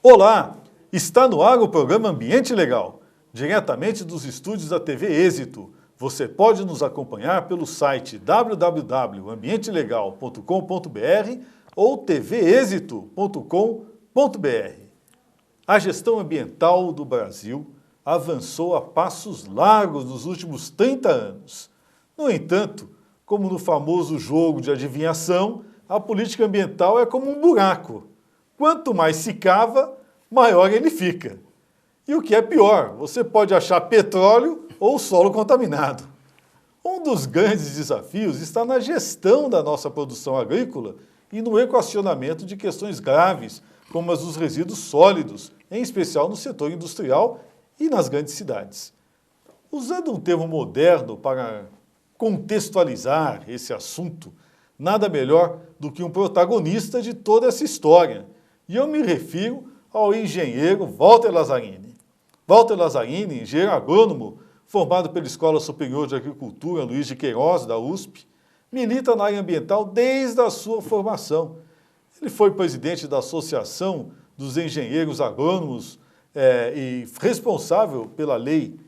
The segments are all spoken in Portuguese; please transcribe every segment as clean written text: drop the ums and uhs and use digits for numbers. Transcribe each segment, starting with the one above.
Olá! Está no ar o programa Ambiente Legal, diretamente dos estúdios da TV Êxito. Você pode nos acompanhar pelo site www.ambientelegal.com.br ou tvexito.com.br. A gestão ambiental do Brasil avançou a passos largos nos últimos 30 anos. No entanto, como no famoso jogo de adivinhação, a política ambiental é como um buraco. Quanto mais se cava, maior ele fica. E o que é pior, você pode achar petróleo ou solo contaminado. Um dos grandes desafios está na gestão da nossa produção agrícola e no equacionamento de questões graves, como as dos resíduos sólidos, em especial no setor industrial e nas grandes cidades. Usando um termo moderno para contextualizar esse assunto, nada melhor do que um protagonista de toda essa história. E eu me refiro ao engenheiro Walter Lazzarini. Walter Lazzarini, engenheiro agrônomo, formado pela Escola Superior de Agricultura Luiz de Queiroz, da USP, milita na área ambiental desde a sua formação. Ele foi presidente da Associação dos Engenheiros Agrônomos e responsável pela lei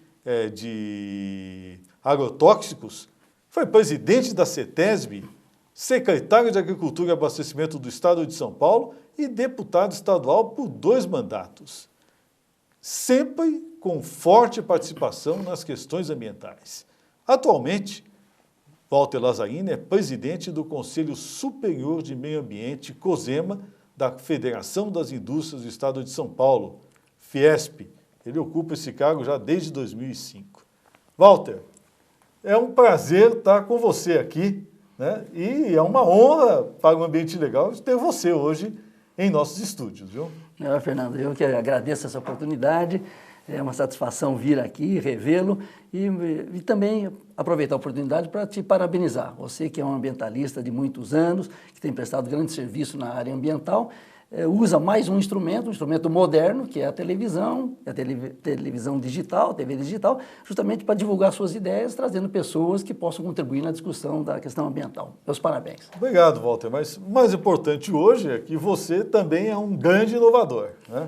de agrotóxicos, foi presidente da CETESB, secretário de Agricultura e Abastecimento do Estado de São Paulo e deputado estadual por 2 mandatos, sempre com forte participação nas questões ambientais. Atualmente, Walter Lazzarini é presidente do Conselho Superior de Meio Ambiente, COSEMA, da Federação das Indústrias do Estado de São Paulo, Fiesp. Ele ocupa esse cargo já desde 2005. Walter, é um prazer estar com você aqui, né? E é uma honra para o Ambiente Legal ter você hoje em nossos estúdios, viu? Fernando, eu que agradeço essa oportunidade, é uma satisfação vir aqui, revê-lo e também aproveitar a oportunidade para te parabenizar. Você que é um ambientalista de muitos anos, que tem prestado grande serviço na área ambiental, usa mais um instrumento moderno, que é a televisão, televisão digital, TV digital, justamente para divulgar suas ideias, trazendo pessoas que possam contribuir na discussão da questão ambiental. Meus parabéns. Obrigado, Walter. Mas o mais importante hoje é que você também é um grande inovador, né?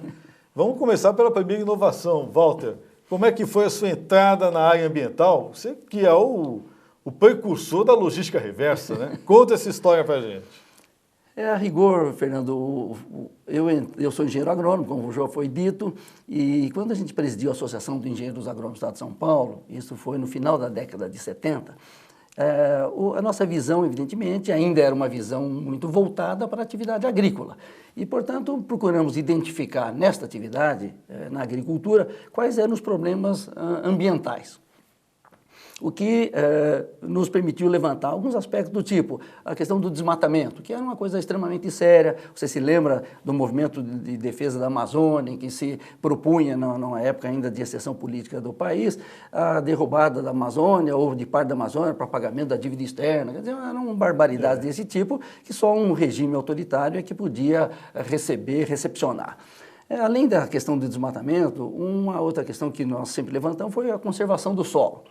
Vamos começar pela primeira inovação, Walter. Como é que foi a sua entrada na área ambiental? Você que é o precursor da logística reversa, né? Conta essa história para a gente. A rigor, Fernando, eu sou engenheiro agrônomo, como já foi dito, e quando a gente presidiu a Associação de Engenheiros Agrônomos do Estado de São Paulo, isso foi no final da década de 70, a nossa visão, evidentemente, ainda era uma visão muito voltada para a atividade agrícola. E, portanto, procuramos identificar nesta atividade, na agricultura, quais eram os problemas ambientais. O que nos permitiu levantar alguns aspectos do tipo a questão do desmatamento, que era uma coisa extremamente séria. Você se lembra do movimento de defesa da Amazônia, em que se propunha, na época ainda de exceção política do país, a derrubada da Amazônia ou de parte da Amazônia para pagamento da dívida externa. Quer dizer, eram barbaridades desse tipo que só um regime autoritário é que podia recepcionar. Além da questão do desmatamento, uma outra questão que nós sempre levantamos foi a conservação do solo.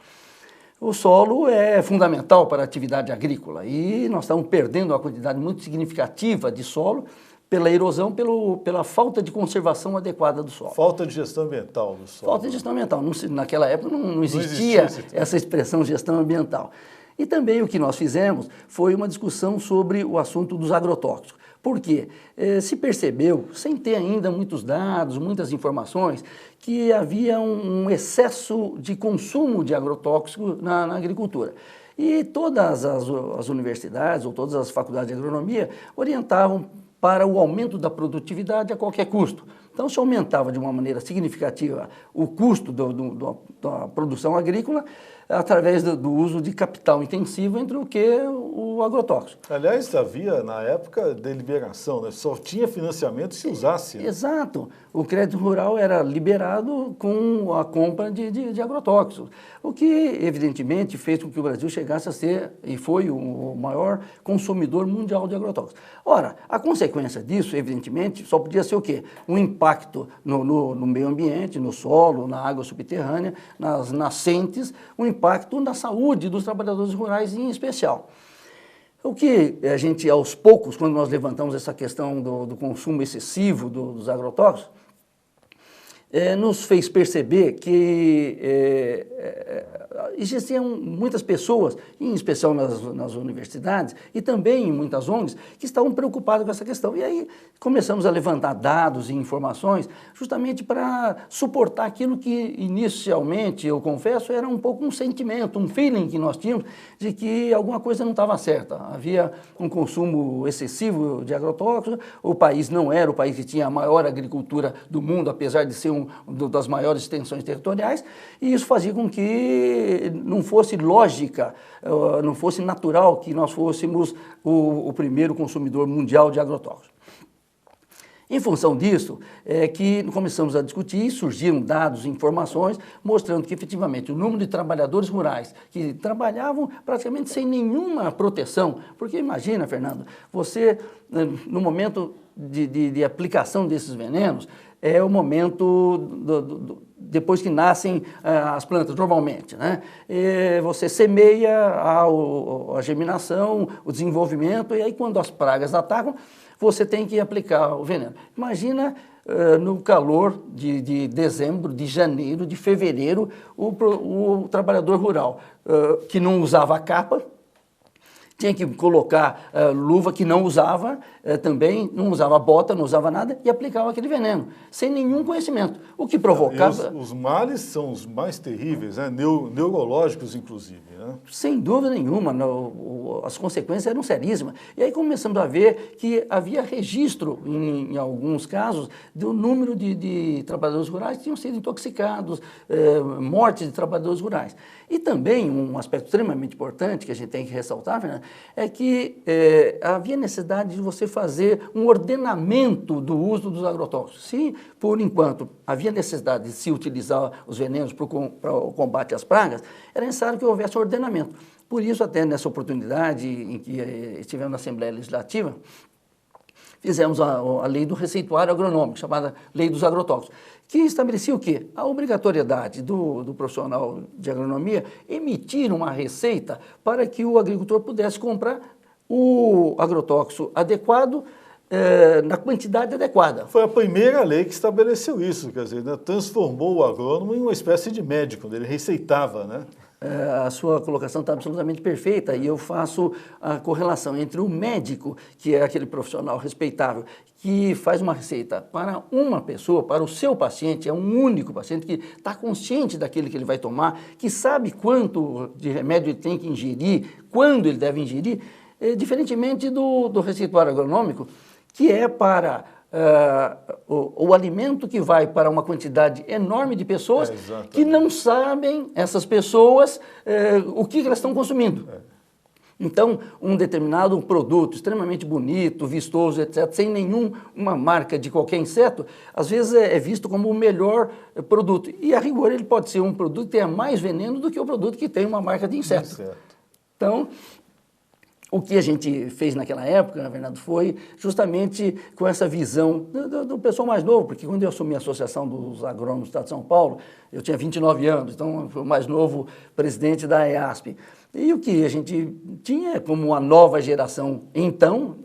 O solo é fundamental para a atividade agrícola e nós estamos perdendo uma quantidade muito significativa de solo pela erosão, pela falta de conservação adequada do solo. Falta de gestão ambiental do solo. Falta de gestão ambiental. Naquela época não existia essa expressão gestão ambiental. E também o que nós fizemos foi uma discussão sobre o assunto dos agrotóxicos. Por quê? Se percebeu, sem ter ainda muitos dados, muitas informações, que havia um excesso de consumo de agrotóxico na agricultura. E todas as universidades ou todas as faculdades de agronomia orientavam para o aumento da produtividade a qualquer custo. Então, se aumentava de uma maneira significativa o custo da produção agrícola, através do uso de capital intensivo, entre o que o agrotóxico. Aliás, havia, na época, deliberação, né? Só tinha financiamento se usasse. Né? Exato. O crédito rural era liberado com a compra de agrotóxicos, o que, evidentemente, fez com que o Brasil chegasse a ser, e foi o maior consumidor mundial de agrotóxicos. Ora, a consequência disso, evidentemente, só podia ser o quê? Um impacto no meio ambiente, no solo, na água subterrânea, nas nascentes, um impacto na saúde dos trabalhadores rurais em especial. O que a gente, aos poucos, quando nós levantamos essa questão do consumo excessivo dos agrotóxicos, nos fez perceber que existiam muitas pessoas, em especial nas universidades e também em muitas ONGs, que estavam preocupadas com essa questão. E aí começamos a levantar dados e informações justamente para suportar aquilo que inicialmente, eu confesso, era um pouco um sentimento, um feeling que nós tínhamos de que alguma coisa não estava certa. Havia um consumo excessivo de agrotóxicos, o país não era o país que tinha a maior agricultura do mundo, apesar de ser das maiores extensões territoriais, e isso fazia com que não fosse lógica, não fosse natural que nós fôssemos o primeiro consumidor mundial de agrotóxicos. Em função disso, é que começamos a discutir e surgiram dados e informações mostrando que, efetivamente, o número de trabalhadores rurais que trabalhavam praticamente sem nenhuma proteção, porque imagina, Fernando, você, no momento de aplicação desses venenos, é o momento depois que nascem as plantas, normalmente, né? Você semeia a germinação, o desenvolvimento, e aí quando as pragas atacam, você tem que aplicar o veneno. Imagina no calor de dezembro, de janeiro, de fevereiro, o trabalhador rural que não usava capa, tinha que colocar luva que não usava, também não usava bota, não usava nada e aplicava aquele veneno, sem nenhum conhecimento, o que provocava... Os males são os mais terríveis, né? Neurológicos, inclusive, né? Sem dúvida nenhuma, as consequências eram seríssimas. E aí começamos a ver que havia registro, em alguns casos, do número de trabalhadores rurais que tinham sido intoxicados, mortes de trabalhadores rurais. E também um aspecto extremamente importante que a gente tem que ressaltar, Fernando, é que havia necessidade de você fazer um ordenamento do uso dos agrotóxicos. Se, por enquanto, havia necessidade de se utilizar os venenos para o combate às pragas, era necessário que houvesse um ordenamento. Por isso, até nessa oportunidade em que estivemos na Assembleia Legislativa, fizemos a lei do receituário agronômico, chamada Lei dos Agrotóxicos, que estabelecia o quê? A obrigatoriedade do profissional de agronomia emitir uma receita para que o agricultor pudesse comprar o agrotóxico adequado na quantidade adequada. Foi a primeira lei que estabeleceu isso, quer dizer, né? Transformou o agrônomo em uma espécie de médico, ele receitava, né? A sua colocação está absolutamente perfeita e eu faço a correlação entre o médico, que é aquele profissional respeitável, que faz uma receita para uma pessoa, para o seu paciente, é um único paciente que está consciente daquilo que ele vai tomar, que sabe quanto de remédio ele tem que ingerir, quando ele deve ingerir, diferentemente do receituário agronômico, que é para o alimento que vai para uma quantidade enorme de pessoas que não sabem, essas pessoas, o que elas estão consumindo. Então, um determinado produto extremamente bonito, vistoso, etc., sem nenhuma marca de qualquer inseto, às vezes é visto como o melhor produto. E, a rigor, ele pode ser um produto que tenha mais veneno do que o produto que tem uma marca de inseto. Então, o que a gente fez naquela época, na verdade, foi justamente com essa visão do pessoal mais novo, porque quando eu assumi a Associação dos Agrônomos do Estado de São Paulo, eu tinha 29 anos, então eu fui o mais novo presidente da EASP. E o que a gente tinha como uma nova geração, então,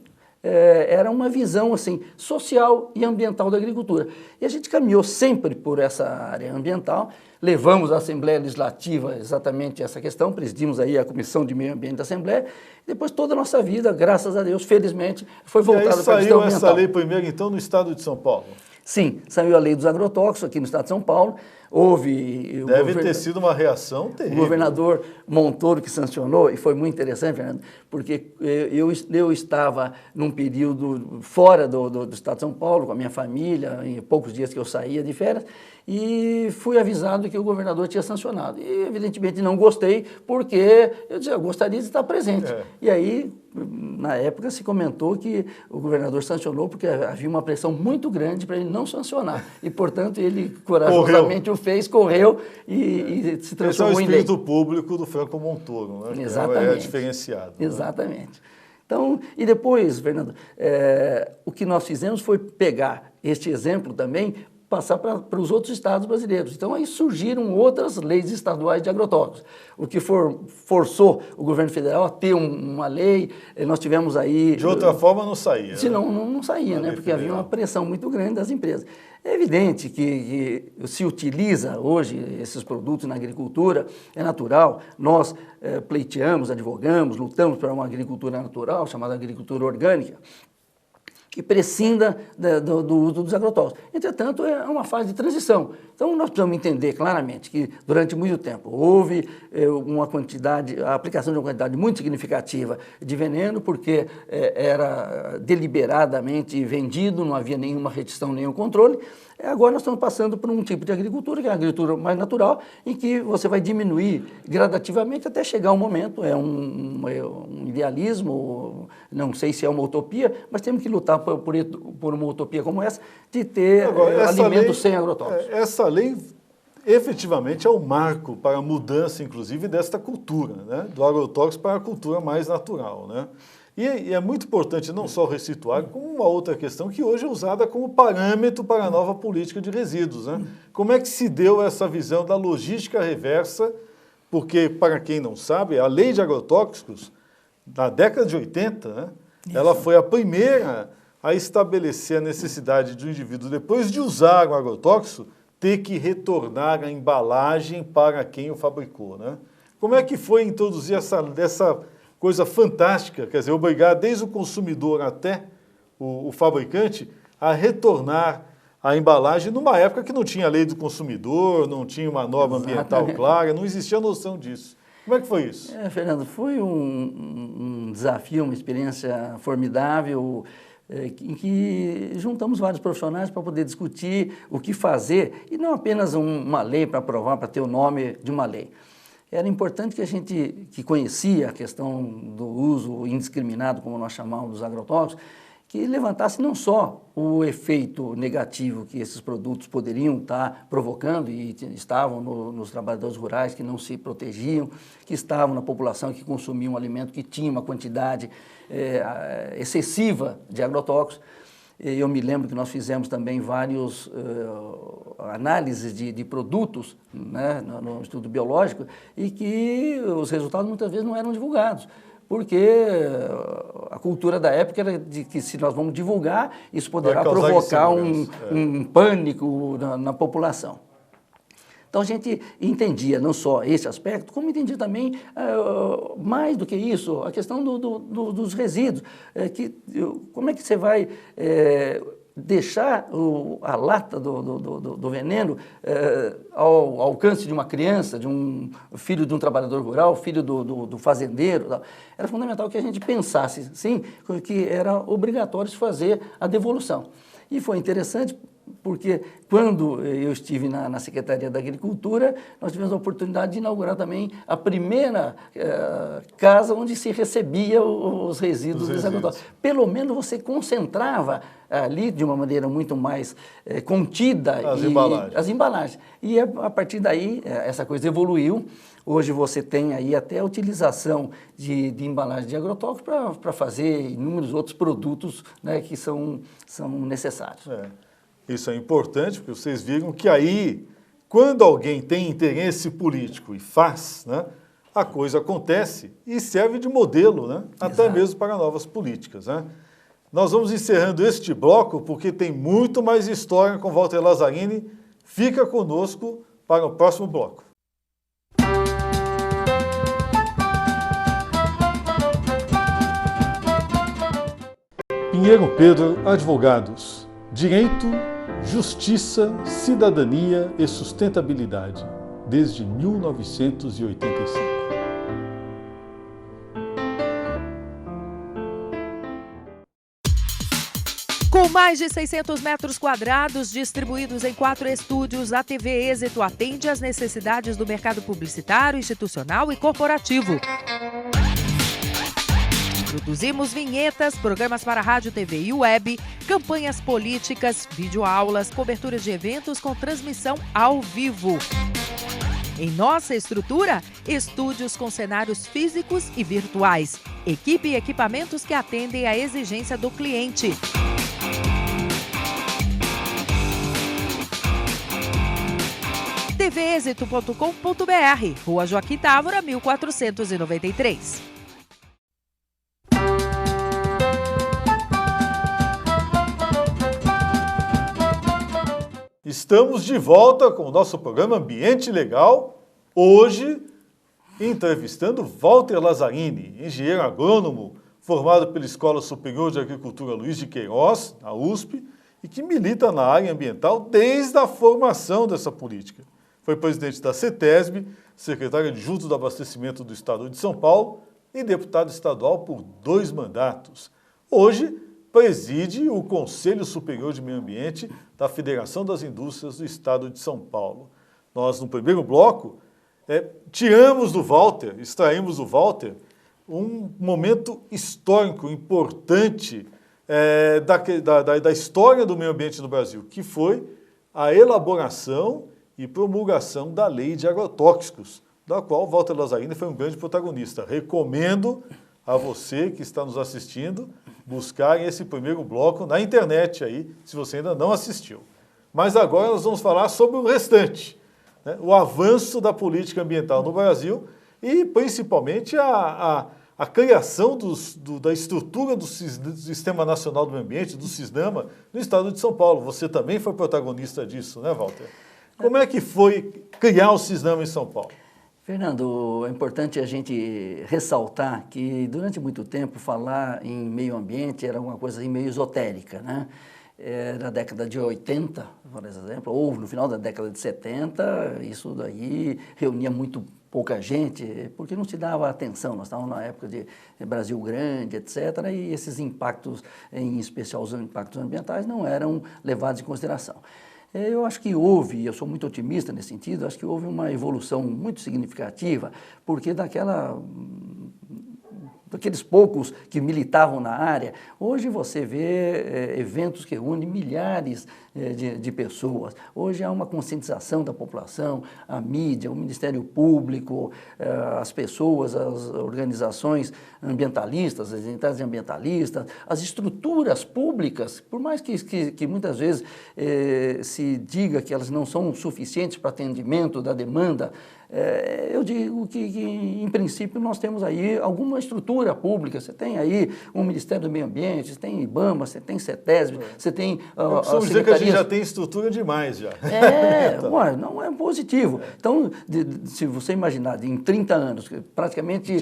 era uma visão assim, social e ambiental da agricultura. E a gente caminhou sempre por essa área ambiental, levamos à Assembleia Legislativa exatamente essa questão, presidimos aí a Comissão de Meio Ambiente da Assembleia, e depois toda a nossa vida, graças a Deus, felizmente, foi voltada para a questão ambiental. E aí saiu essa lei primeiro, então, no Estado de São Paulo? Sim, saiu a Lei dos Agrotóxicos aqui no Estado de São Paulo. Houve... Deve ter sido uma reação terrível. O governador Montoro que sancionou, e foi muito interessante, Fernando, porque eu estava num período fora do Estado de São Paulo, com a minha família, em poucos dias que eu saía de férias, e fui avisado que o governador tinha sancionado. E, evidentemente, não gostei, porque eu dizia, eu gostaria de estar presente. E aí, na época, se comentou que o governador sancionou porque havia uma pressão muito grande para ele não sancionar. E, portanto, ele corajosamente o fez, correu e se transformou em lei. Esse é o espírito público do Franco Montoro, né? Exatamente. É diferenciado. Exatamente. Né? Então, e depois, Fernando, o que nós fizemos foi pegar este exemplo também passar para os outros estados brasileiros. Então, aí surgiram outras leis estaduais de agrotóxicos, o que forçou o governo federal a ter uma lei. Nós tivemos aí... De outra forma, não saía. Se não saía, né? Porque havia uma pressão muito grande das empresas. É evidente que se utiliza hoje esses produtos na agricultura, é natural. Nós pleiteamos, advogamos, lutamos para uma agricultura natural, chamada agricultura orgânica, que prescinda do uso dos agrotóxicos. Entretanto, é uma fase de transição. Então, nós precisamos entender claramente que, durante muito tempo, houve a aplicação de uma quantidade muito significativa de veneno, porque era deliberadamente vendido, não havia nenhuma restrição, nenhum controle. Agora nós estamos passando por um tipo de agricultura, que é a agricultura mais natural, em que você vai diminuir gradativamente até chegar um momento, é um idealismo, não sei se é uma utopia, mas temos que lutar por uma utopia como essa, de ter alimentos sem agrotóxicos. Essa lei efetivamente é um marco para a mudança, inclusive, desta cultura, né? Do agrotóxico para a cultura mais natural, né? E é muito importante não só o residuário, como uma outra questão que hoje é usada como parâmetro para a nova política de resíduos, né? Como é que se deu essa visão da logística reversa? Porque, para quem não sabe, a lei de agrotóxicos, na década de 80, né, ela foi a primeira a estabelecer a necessidade do indivíduo, depois de usar o agrotóxico, ter que retornar a embalagem para quem o fabricou, né? Como é que foi introduzir essa coisa fantástica, quer dizer, obrigar desde o consumidor até o fabricante a retornar a embalagem numa época que não tinha lei do consumidor, não tinha uma norma ambiental clara, não existia noção disso. Como é que foi isso? Fernando, foi um desafio, uma experiência formidável, em que juntamos vários profissionais para poder discutir o que fazer, e não apenas uma lei para aprovar, para ter o nome de uma lei. Era importante que a gente que conhecia a questão do uso indiscriminado, como nós chamamos, dos agrotóxicos, que levantasse não só o efeito negativo que esses produtos poderiam estar provocando, e estavam nos trabalhadores rurais que não se protegiam, que estavam na população que consumia um alimento que tinha uma quantidade excessiva de agrotóxicos. Eu me lembro que nós fizemos também várias análises de produtos, né, no estudo biológico, e que os resultados muitas vezes não eram divulgados, porque a cultura da época era de que, se nós vamos divulgar, isso poderá provocar um pânico na população. Então a gente entendia não só esse aspecto, como entendia também, mais do que isso, a questão dos resíduos. Como é que você vai deixar a lata do veneno ao alcance de uma criança, de um filho de um trabalhador rural, filho do fazendeiro? Tal. Era fundamental que a gente pensasse, sim, que era obrigatório se fazer a devolução. E foi interessante, porque quando eu estive na Secretaria da Agricultura, nós tivemos a oportunidade de inaugurar também a primeira casa onde se recebia os resíduos dos agrotóxicos. Pelo menos você concentrava ali de uma maneira muito mais contida as embalagens. E a partir daí, essa coisa evoluiu. Hoje você tem aí até a utilização de embalagem de agrotóxicos para fazer inúmeros outros produtos, né, que são necessários. Isso é importante, porque vocês viram que aí, quando alguém tem interesse político e faz, né, a coisa acontece e serve de modelo, né, até mesmo para novas políticas, né? Nós vamos encerrando este bloco, porque tem muito mais história com Walter Lazzarini. Fica conosco para o próximo bloco. Pinheiro Pedro Advogados. Direito, justiça, cidadania e sustentabilidade, desde 1985. Com mais de 600 metros quadrados distribuídos em 4 estúdios, a TV Êxito atende às necessidades do mercado publicitário, institucional e corporativo. Produzimos vinhetas, programas para rádio, TV e web, campanhas políticas, videoaulas, coberturas de eventos com transmissão ao vivo. Em nossa estrutura, estúdios com cenários físicos e virtuais, equipe e equipamentos que atendem à exigência do cliente. tvexito.com.br, Rua Joaquim Távora, 1493. Estamos de volta com o nosso programa Ambiente Legal, hoje entrevistando Walter Lazzarini, engenheiro agrônomo formado pela Escola Superior de Agricultura Luiz de Queiroz, a USP, e que milita na área ambiental desde a formação dessa política. Foi presidente da CETESB, secretário adjunto do Abastecimento do Estado de São Paulo e deputado estadual por 2 mandatos. Hoje, preside o Conselho Superior de Meio Ambiente da Federação das Indústrias do Estado de São Paulo. Nós, no primeiro bloco, extraímos do Walter um momento histórico importante da história do meio ambiente no Brasil, que foi a elaboração e promulgação da Lei de Agrotóxicos, da qual Walter Lazzarini foi um grande protagonista. Recomendo a você que está nos assistindo buscar esse primeiro bloco na internet aí, se você ainda não assistiu. Mas agora nós vamos falar sobre o restante, né? O avanço da política ambiental no Brasil e principalmente a criação da estrutura do Sistema Nacional do Meio Ambiente, do SISNAMA, no estado de São Paulo. Você também foi protagonista disso, né, Walter? Como é que foi criar o SISNAMA em São Paulo? Fernando, é importante a gente ressaltar que durante muito tempo falar em meio ambiente era uma coisa meio esotérica, né? Na década de 80, por exemplo, ou no final da década de 70, isso daí reunia muito pouca gente, porque não se dava atenção. Nós estávamos na época de Brasil Grande, etc., e esses impactos, em especial os impactos ambientais, não eram levados em consideração. Eu acho que eu sou muito otimista nesse sentido, acho que houve uma evolução muito significativa, porque daqueles poucos que militavam na área, hoje você vê eventos que reúnem milhares de pessoas. Hoje há uma conscientização da população, a mídia, o Ministério Público, as pessoas, as organizações ambientalistas, as entidades ambientalistas, as estruturas públicas, por mais que muitas vezes se diga que elas não são suficientes para atendimento da demanda, eu digo que, em princípio, nós temos aí alguma estrutura pública. Você tem aí o Ministério do Meio Ambiente, você tem IBAMA, você tem CETESB, você tem a dizer que a gente já tem estrutura demais já. Ué, não é positivo. Então, se você imaginar, em 30 anos, praticamente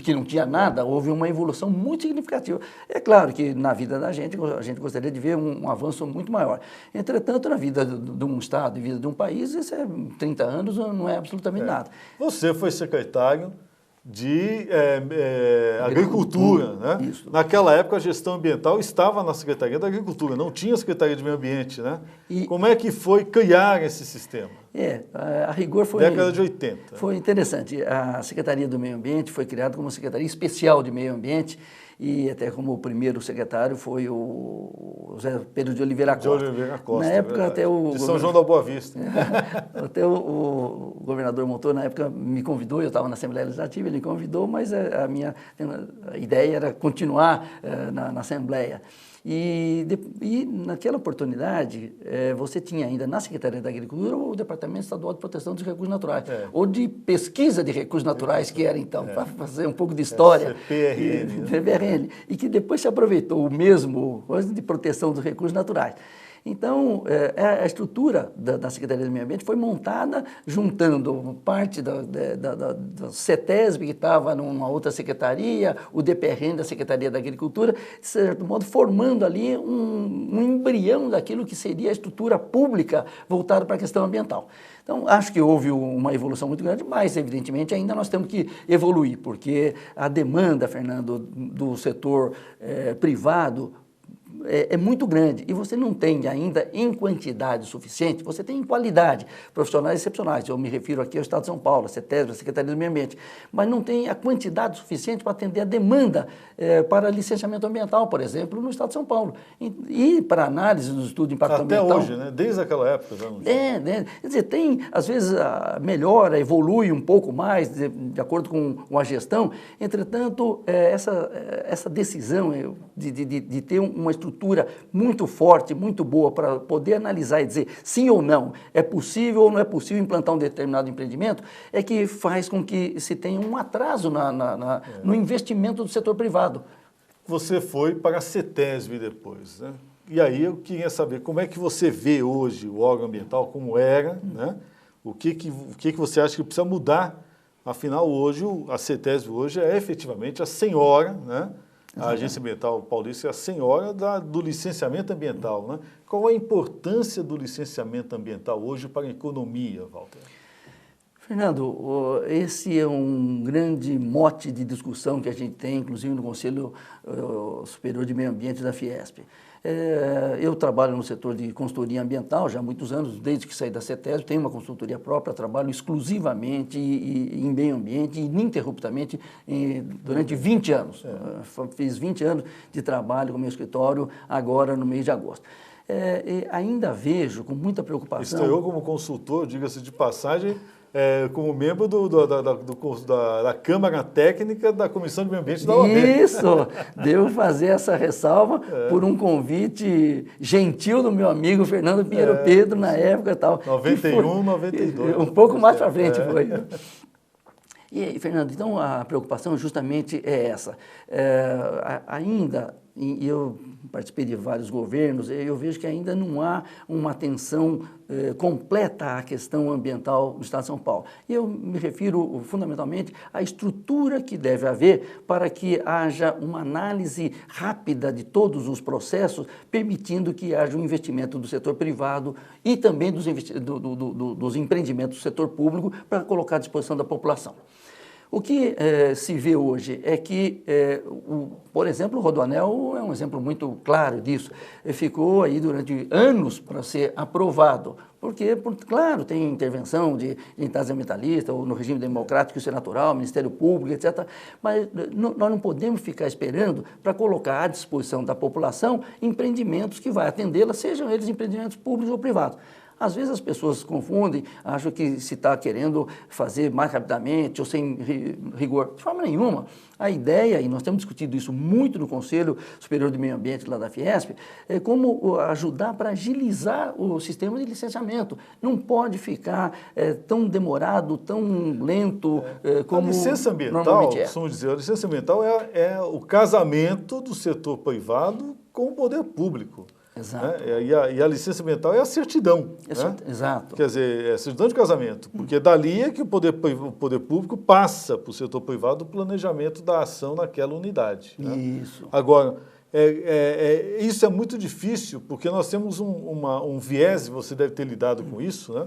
que não tinha nada, houve uma evolução muito significativa. É claro que na vida da gente, a gente gostaria de ver um avanço muito maior. Entretanto, na vida de um Estado, na vida de um país, 30 anos não é absolutamente nada. Você foi secretário de Agricultura, né? Isso. Naquela época a gestão ambiental estava na Secretaria da Agricultura, não tinha Secretaria de Meio Ambiente, né? Como é que foi criar esse sistema? A rigor foi... Década de 80. Foi interessante. A Secretaria do Meio Ambiente foi criada como Secretaria Especial de Meio Ambiente e até como o primeiro secretário foi o José Pedro de Oliveira Costa. De Oliveira Costa, na época, até de São João da Boa Vista. Até o governador Montoro, na época, me convidou, eu estava na Assembleia Legislativa, ele me convidou, mas a minha ideia era continuar na Assembleia. E naquela oportunidade, você tinha ainda na Secretaria da Agricultura o Departamento Estadual de Proteção dos Recursos Naturais, ou de Pesquisa de Recursos Naturais, que era então, para fazer um pouco de história. CPRN. E que depois se aproveitou o mesmo coisa de proteção dos recursos naturais. Então, a estrutura da Secretaria do Meio Ambiente foi montada juntando parte da CETESB, que estava numa outra secretaria, o DPRN da Secretaria da Agricultura, de certo modo, formando ali um embrião daquilo que seria a estrutura pública voltada para a questão ambiental. Então, acho que houve uma evolução muito grande, mas, evidentemente, ainda nós temos que evoluir, porque a demanda, Fernando, do setor privado é muito grande e você não tem ainda em quantidade suficiente, você tem em qualidade, profissionais excepcionais. Eu me refiro aqui ao Estado de São Paulo, a CETESB, a Secretaria do Meio Ambiente, mas não tem a quantidade suficiente para atender a demanda para licenciamento ambiental, por exemplo, no Estado de São Paulo. E para análise do estudo de impacto ambiental... Até hoje, né? Desde aquela época. Já não quer dizer, tem, às vezes, melhora, evolui um pouco mais, de acordo com a gestão. Entretanto, essa decisão de ter uma estrutura estrutura muito forte, muito boa para poder analisar e dizer sim ou não, é possível ou não é possível implantar um determinado empreendimento, é que faz com que se tenha um atraso no investimento do setor privado. Você foi para a CETESB depois, né? E aí eu queria saber como é que você vê hoje o órgão ambiental, como era, né? O que você acha que precisa mudar? Afinal, hoje, a CETESB hoje é efetivamente a senhora, né? A Agência Ambiental Paulista é a senhora do licenciamento ambiental, né? Qual a importância do licenciamento ambiental hoje para a economia, Walter? Fernando, esse é um grande mote de discussão que a gente tem, inclusive no Conselho Superior de Meio Ambiente da Fiesp. Eu trabalho no setor de consultoria ambiental já há muitos anos, desde que saí da CETESB, tenho uma consultoria própria, trabalho exclusivamente em meio ambiente, ininterruptamente, durante 20 anos. Fiz 20 anos de trabalho com o meu escritório agora no mês de agosto. Ainda vejo com muita preocupação... Estreou como consultor, diga-se de passagem, como membro da Câmara Técnica da Comissão de Meio Ambiente da OAB. Isso! Devo fazer essa ressalva por um convite gentil do meu amigo Fernando Pinheiro Pedro, na época e tal. 91, 92. Um pouco mais para frente foi. E aí, Fernando, então a preocupação justamente é essa. Eu participei de vários governos, eu vejo que ainda não há uma atenção completa à questão ambiental no Estado de São Paulo. E eu me refiro fundamentalmente à estrutura que deve haver para que haja uma análise rápida de todos os processos, permitindo que haja um investimento do setor privado e também dos empreendimentos do setor público para colocar à disposição da população. O que se vê hoje é que, por exemplo, o Rodoanel é um exemplo muito claro disso. Ficou aí durante anos para ser aprovado, porque, claro, tem intervenção de entidades ambientalistas, ou no regime democrático isso é natural, Ministério Público, etc. Mas nós não podemos ficar esperando para colocar à disposição da população empreendimentos que vai atendê-la, sejam eles empreendimentos públicos ou privados. Às vezes as pessoas confundem, acham que se está querendo fazer mais rapidamente ou sem rigor. De forma nenhuma. A ideia, e nós temos discutido isso muito no Conselho Superior de Meio Ambiente lá da Fiesp, é como ajudar para agilizar o sistema de licenciamento. Não pode ficar tão demorado, tão lento como a licença ambiental, normalmente é. Vamos dizer, a licença ambiental é o casamento do setor privado com o poder público. Exato. Né? E a licença ambiental é a certidão. Né? Exato. Quer dizer, é a certidão de casamento, porque dali é que o poder público passa para o setor privado o planejamento da ação naquela unidade. Né? Isso. Agora, isso é muito difícil, porque nós temos um viés, você deve ter lidado com isso, né?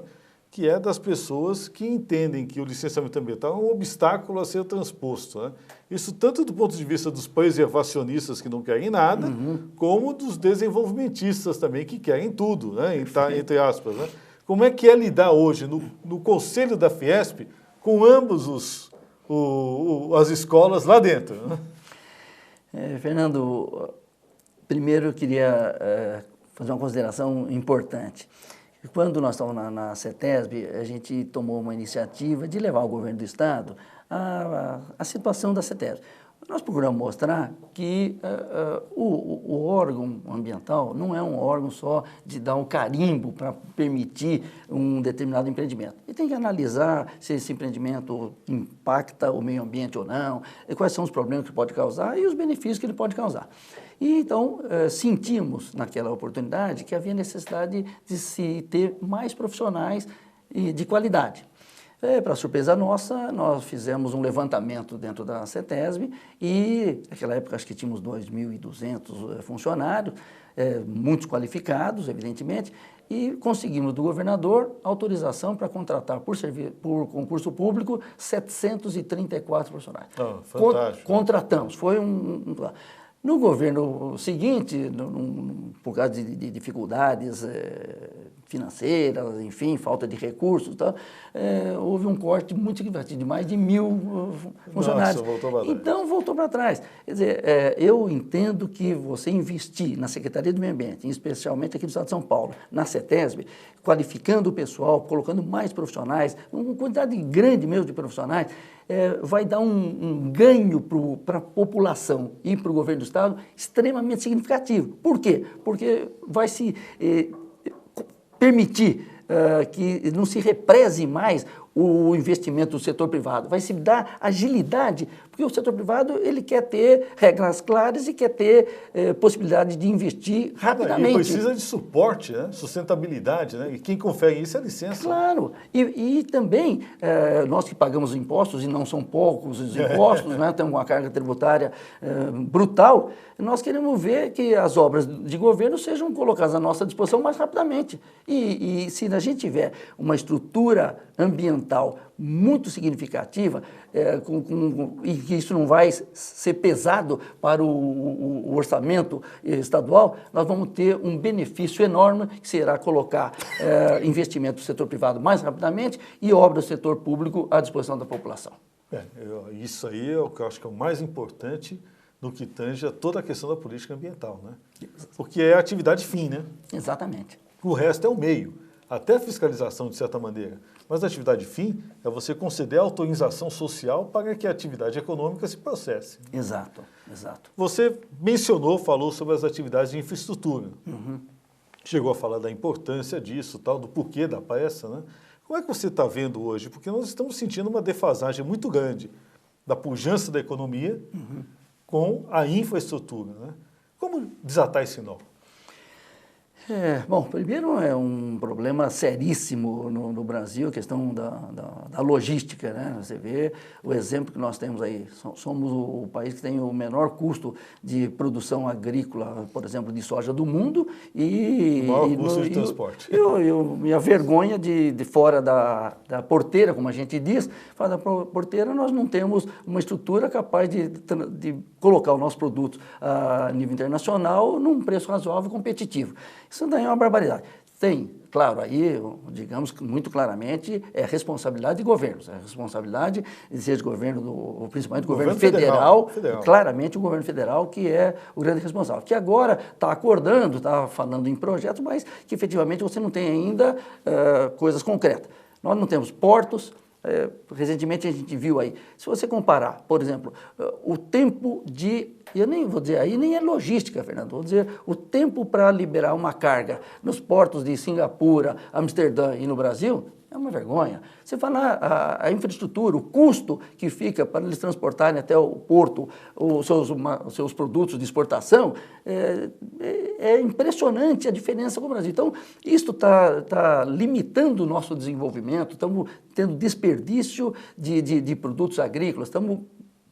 Que é das pessoas que entendem que o licenciamento ambiental é um obstáculo a ser transposto. Né? Isso tanto do ponto de vista dos preservacionistas que não querem nada, como dos desenvolvimentistas também que querem tudo, né? Entre aspas. Né? Como é que é lidar hoje no Conselho da Fiesp com ambos as escolas lá dentro? Né? Fernando, primeiro eu queria fazer uma consideração importante. Quando nós estávamos na CETESB, a gente tomou uma iniciativa de levar ao governo do Estado a situação da CETESB. Nós procuramos mostrar que o órgão ambiental não é um órgão só de dar um carimbo para permitir um determinado empreendimento. E tem que analisar se esse empreendimento impacta o meio ambiente ou não, quais são os problemas que pode causar e os benefícios que ele pode causar. E então sentimos naquela oportunidade que havia necessidade de se ter mais profissionais de qualidade. Para surpresa nossa, nós fizemos um levantamento dentro da CETESB e, naquela época, acho que tínhamos 2.200 funcionários, muitos qualificados, evidentemente, e conseguimos do governador autorização para contratar por concurso público 734 profissionais. Fantástico. Contratamos. Foi No governo seguinte, por causa de dificuldades financeiras, enfim, falta de recursos, tal, houve um corte muito significativo, de mais de 1.000 funcionários. Nossa, voltou para trás. Então, voltou para trás. Quer dizer, eu entendo que você investir na Secretaria do Meio Ambiente, especialmente aqui do Estado de São Paulo, na CETESB, qualificando o pessoal, colocando mais profissionais, uma quantidade grande mesmo de profissionais, vai dar um ganho para a população e para o governo do Estado extremamente significativo. Por quê? Porque vai se permitir que não se represe mais o investimento do setor privado, vai se dar agilidade, porque o setor privado ele quer ter regras claras e quer ter possibilidade de investir rapidamente. E precisa de suporte, né? Sustentabilidade, né? E quem confere isso é a licença. Claro, e também nós que pagamos impostos, e não são poucos os impostos, né? Temos uma carga tributária brutal, nós queremos ver que as obras de governo sejam colocadas à nossa disposição mais rapidamente. E se a gente tiver uma estrutura ambiental muito significativa, e que isso não vai ser pesado para o orçamento estadual, nós vamos ter um benefício enorme, que será colocar investimento do setor privado mais rapidamente e obra do setor público à disposição da população. Isso aí é o que eu acho que é o mais importante no que tange a toda a questão da política ambiental, né? Porque é a atividade fim, né? Exatamente. O resto é o meio, até a fiscalização de certa maneira. Mas a atividade fim é você conceder autorização social para que a atividade econômica se processe. Exato, exato. Você falou sobre as atividades de infraestrutura. Uhum. Chegou a falar da importância disso, tal, do porquê da peça, né? Como é que você está vendo hoje? Porque nós estamos sentindo uma defasagem muito grande da pujança da economia com a infraestrutura, né? Como desatar esse nó? Bom, primeiro é um problema seríssimo no Brasil, a questão da logística, né? Você vê o exemplo que nós temos aí, somos o país que tem o menor custo de produção agrícola, por exemplo, de soja do mundo o maior custo de transporte. E a vergonha de fora da porteira, como a gente diz, fora da porteira nós não temos uma estrutura capaz de colocar o nosso produto a nível internacional num preço razoável e competitivo. Isso daí é uma barbaridade. Tem, claro, aí, digamos muito claramente, é responsabilidade de governos, é responsabilidade, seja de governo, principalmente do governo federal, claramente o governo federal que é o grande responsável, que agora está acordando, está falando em projetos, mas que efetivamente você não tem ainda coisas concretas. Nós não temos portos. Recentemente a gente viu aí, se você comparar, por exemplo, o tempo eu nem vou dizer aí, nem é logística, Fernando, vou dizer o tempo para liberar uma carga nos portos de Singapura, Amsterdã e no Brasil, é uma vergonha. Você fala a infraestrutura, o custo que fica para eles transportarem até o porto os seus produtos de exportação, é impressionante a diferença com o Brasil. Então, isso está limitando o nosso desenvolvimento, estamos tendo desperdício de produtos agrícolas, estamos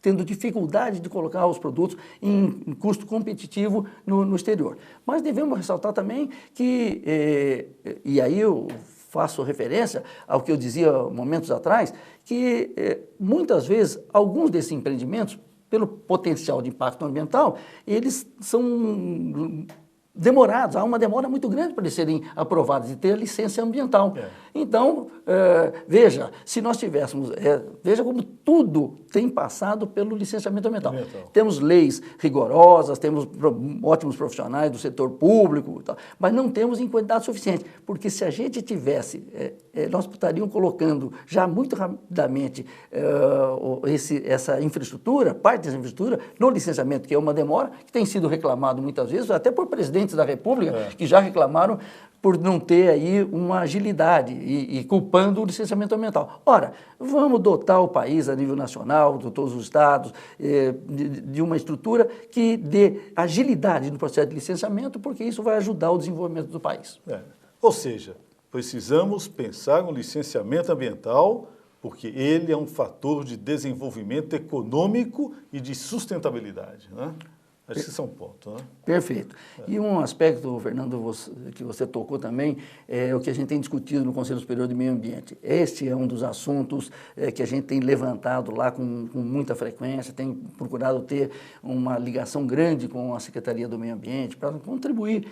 tendo dificuldade de colocar os produtos em custo competitivo no exterior. Mas devemos ressaltar também que, e aí eu faço referência ao que eu dizia momentos atrás, que muitas vezes alguns desses empreendimentos, pelo potencial de impacto ambiental, eles são demorados, há uma demora muito grande para eles serem aprovados e ter a licença ambiental. Então, veja, se nós tivéssemos, veja como tudo tem passado pelo licenciamento ambiental. Temos leis rigorosas, temos ótimos profissionais do setor público, mas não temos em quantidade suficiente, porque se a gente tivesse, nós estaríamos colocando já muito rapidamente essa infraestrutura, parte dessa infraestrutura, no licenciamento, que é uma demora, que tem sido reclamado muitas vezes, até por presidentes da República, que já reclamaram por não ter aí uma agilidade e culpando o licenciamento ambiental. Ora, vamos dotar o país a nível nacional, de todos os estados, de uma estrutura que dê agilidade no processo de licenciamento, porque isso vai ajudar o desenvolvimento do país. Ou seja, precisamos pensar no licenciamento ambiental, porque ele é um fator de desenvolvimento econômico e de sustentabilidade, né? Acho que isso é um ponto, né? Perfeito. E um aspecto, Fernando, que você tocou também, é o que a gente tem discutido no Conselho Superior de Meio Ambiente. Este é um dos assuntos que a gente tem levantado lá com muita frequência, tem procurado ter uma ligação grande com a Secretaria do Meio Ambiente para contribuir,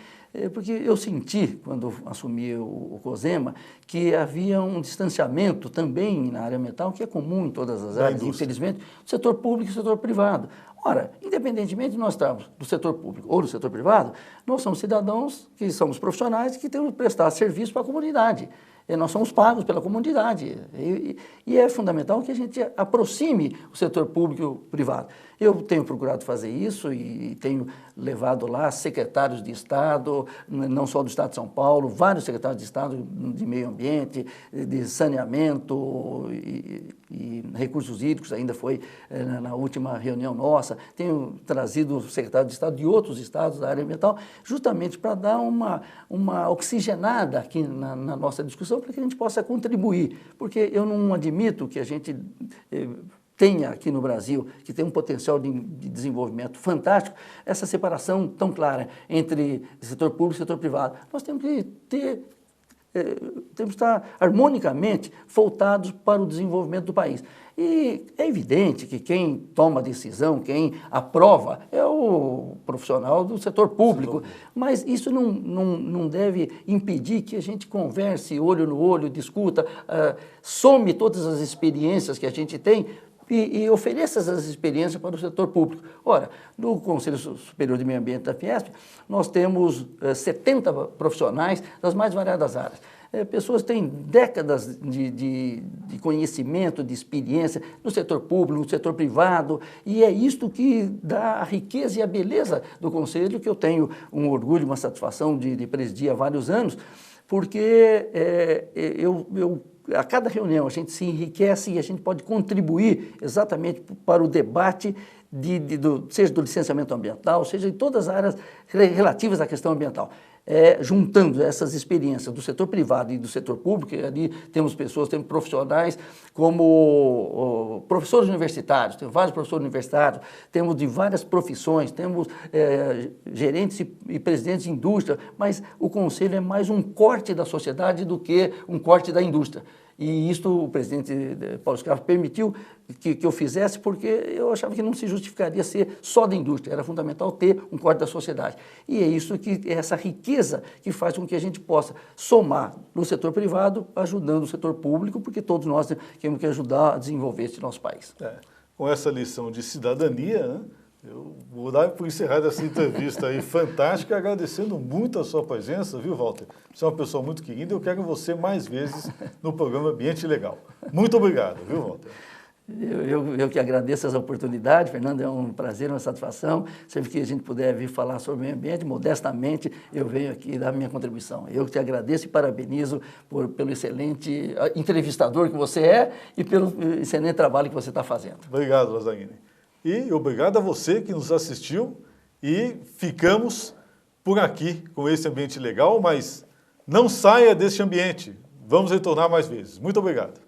porque eu senti, quando assumi o COSEMA, que havia um distanciamento também na área ambiental, que é comum em todas as áreas, infelizmente, do setor público e do setor privado. Ora, independentemente de nós estarmos do setor público ou do setor privado, nós somos cidadãos que somos profissionais e que temos que prestar serviço para a comunidade. Nós somos pagos pela comunidade e é fundamental que a gente aproxime o setor público e o privado. Eu tenho procurado fazer isso e tenho levado lá secretários de Estado, não só do Estado de São Paulo, vários secretários de Estado de meio ambiente, de saneamento e recursos hídricos, ainda foi na última reunião nossa. Tenho trazido secretários de Estado de outros estados da área ambiental, justamente para dar uma oxigenada aqui na nossa discussão, para que a gente possa contribuir, porque eu não admito que a gente tenha aqui no Brasil, que tem um potencial de desenvolvimento fantástico, essa separação tão clara entre setor público e setor privado. Nós temos que temos que estar harmonicamente voltados para o desenvolvimento do país. E é evidente que quem toma a decisão, quem aprova, é o profissional do setor público, mas isso não deve impedir que a gente converse olho no olho, discuta, some todas as experiências que a gente tem e ofereça essas experiências para o setor público. Ora, no Conselho Superior de Meio Ambiente da Fiesp, nós temos 70 profissionais das mais variadas áreas. Pessoas que têm décadas de conhecimento, de experiência no setor público, no setor privado, e é isto que dá a riqueza e a beleza do Conselho, que eu tenho um orgulho, uma satisfação de presidir há vários anos, porque a cada reunião a gente se enriquece e a gente pode contribuir exatamente para o debate seja do licenciamento ambiental, seja em todas as áreas relativas à questão ambiental. Juntando essas experiências do setor privado e do setor público, ali temos profissionais como professores universitários, temos vários professores universitários, temos de várias profissões, temos gerentes e presidentes de indústria, mas o Conselho é mais um corte da sociedade do que um corte da indústria. E isto o presidente Paulo Scarpa permitiu que eu fizesse, porque eu achava que não se justificaria ser só da indústria, era fundamental ter um corte da sociedade. E é isso é essa riqueza que faz com que a gente possa somar no setor privado, ajudando o setor público, porque todos nós temos que ajudar a desenvolver esse nosso país. Com essa lição de cidadania, né? Eu vou dar por encerrada essa entrevista aí fantástica, agradecendo muito a sua presença, viu, Walter? Você é uma pessoa muito querida e eu quero você mais vezes no programa Ambiente Legal. Muito obrigado, viu, Walter? Eu que agradeço essa oportunidade, Fernando, é um prazer, uma satisfação. Sempre que a gente puder vir falar sobre o meio ambiente, modestamente, eu venho aqui dar minha contribuição. Eu te agradeço e parabenizo pelo excelente entrevistador que você é e pelo excelente trabalho que você está fazendo. Obrigado, Lazzarini. E obrigado a você que nos assistiu e ficamos por aqui com esse Ambiente Legal, mas não saia deste ambiente. Vamos retornar mais vezes. Muito obrigado.